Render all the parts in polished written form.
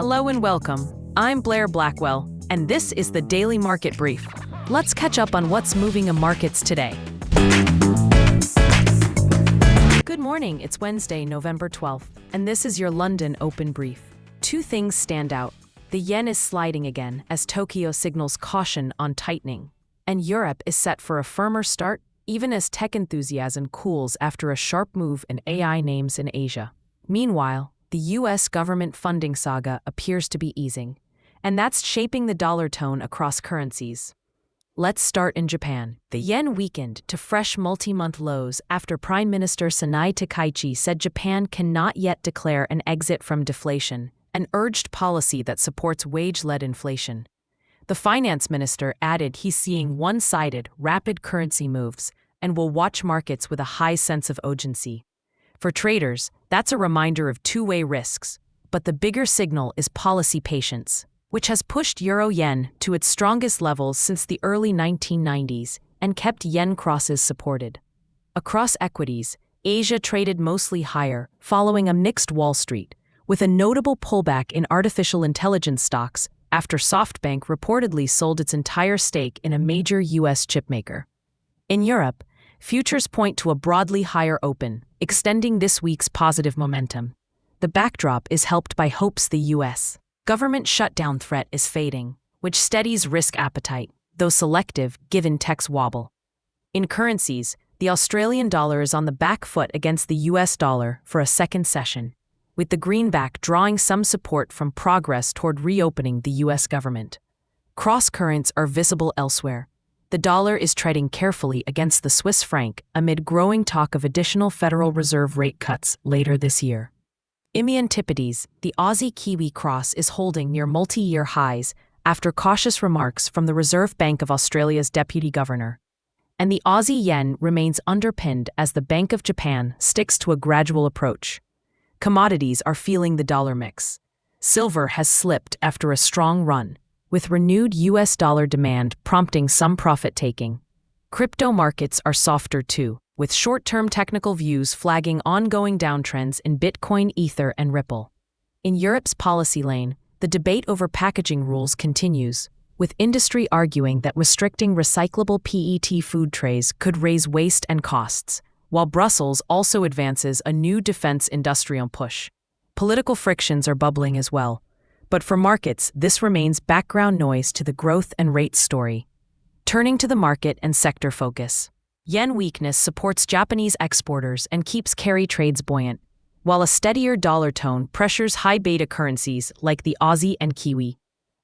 Hello and welcome. I'm Blair Blackwell, and this is the Daily Market Brief. Let's catch up on what's moving in markets today. Good morning, it's Wednesday, November 12th, and this is your London Open Brief. Two things stand out. The yen is sliding again as Tokyo signals caution on tightening, and Europe is set for a firmer start, even as tech enthusiasm cools after a sharp move in AI names in Asia. Meanwhile, the U.S. government funding saga appears to be easing, and that's shaping the dollar tone across currencies. Let's start in Japan. The yen weakened to fresh multi-month lows after Prime Minister Sanai Takaichi said Japan cannot yet declare an exit from deflation, an urged policy that supports wage-led inflation. The finance minister added he's seeing one-sided, rapid currency moves and will watch markets with a high sense of urgency. For traders, that's a reminder of two-way risks, but the bigger signal is policy patience, which has pushed euro-yen to its strongest levels since the early 1990s and kept yen crosses supported. Across equities, Asia traded mostly higher, following a mixed Wall Street, with a notable pullback in artificial intelligence stocks after SoftBank reportedly sold its entire stake in a major U.S. chipmaker. In Europe, futures point to a broadly higher open, extending this week's positive momentum. The backdrop is helped by hopes the U.S. government shutdown threat is fading, which steadies risk appetite, though selective given tech's wobble. In currencies, the Australian dollar is on the back foot against the U.S. dollar for a second session, with the greenback drawing some support from progress toward reopening the U.S. government. Cross-currents are visible elsewhere. The dollar is treading carefully against the Swiss franc amid growing talk of additional Federal Reserve rate cuts later this year. In the Antipodes, the Aussie-Kiwi cross is holding near multi-year highs after cautious remarks from the Reserve Bank of Australia's Deputy Governor. And the Aussie yen remains underpinned as the Bank of Japan sticks to a gradual approach. Commodities are feeling the dollar mix. Silver has slipped after a strong run, with renewed U.S. dollar demand prompting some profit-taking. Crypto markets are softer too, with short-term technical views flagging ongoing downtrends in Bitcoin, Ether, and Ripple. In Europe's policy lane, the debate over packaging rules continues, with industry arguing that restricting recyclable PET food trays could raise waste and costs, while Brussels also advances a new defense industrial push. Political frictions are bubbling as well, but for markets, this remains background noise to the growth and rates story. Turning to the market and sector focus. Yen weakness supports Japanese exporters and keeps carry trades buoyant, while a steadier dollar tone pressures high-beta currencies like the Aussie and Kiwi.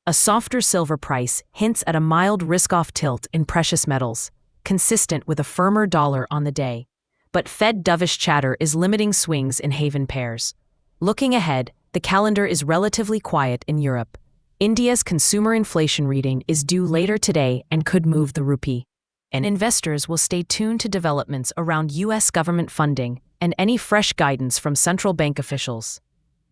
A softer silver price hints at a mild risk-off tilt in precious metals, consistent with a firmer dollar on the day. But Fed dovish chatter is limiting swings in haven pairs. Looking ahead, the calendar is relatively quiet in Europe. India's consumer inflation reading is due later today and could move the rupee. And investors will stay tuned to developments around U.S. government funding and any fresh guidance from central bank officials.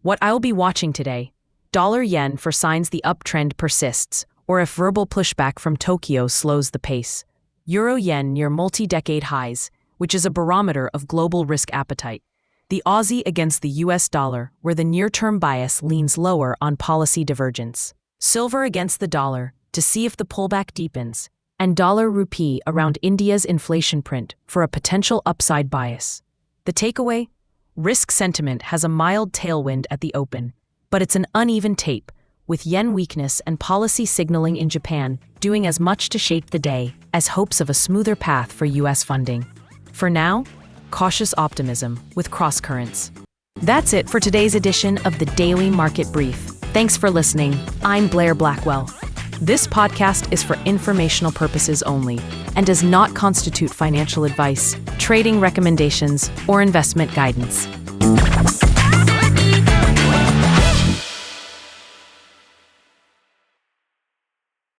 What I'll be watching today: dollar-yen for signs the uptrend persists, or if verbal pushback from Tokyo slows the pace. Euro-yen near multi-decade highs, which is a barometer of global risk appetite. The Aussie against the U.S. dollar, where the near-term bias leans lower on policy divergence. Silver against the dollar, to see if the pullback deepens. And dollar-rupee around India's inflation print for a potential upside bias. The takeaway? Risk sentiment has a mild tailwind at the open, but it's an uneven tape, with yen weakness and policy signaling in Japan doing as much to shape the day as hopes of a smoother path for U.S. funding. For now, cautious optimism with cross-currents. That's it for today's edition of the Daily Market Brief. Thanks for listening. I'm Blair Blackwell. This podcast is for informational purposes only and does not constitute financial advice, trading recommendations, or investment guidance.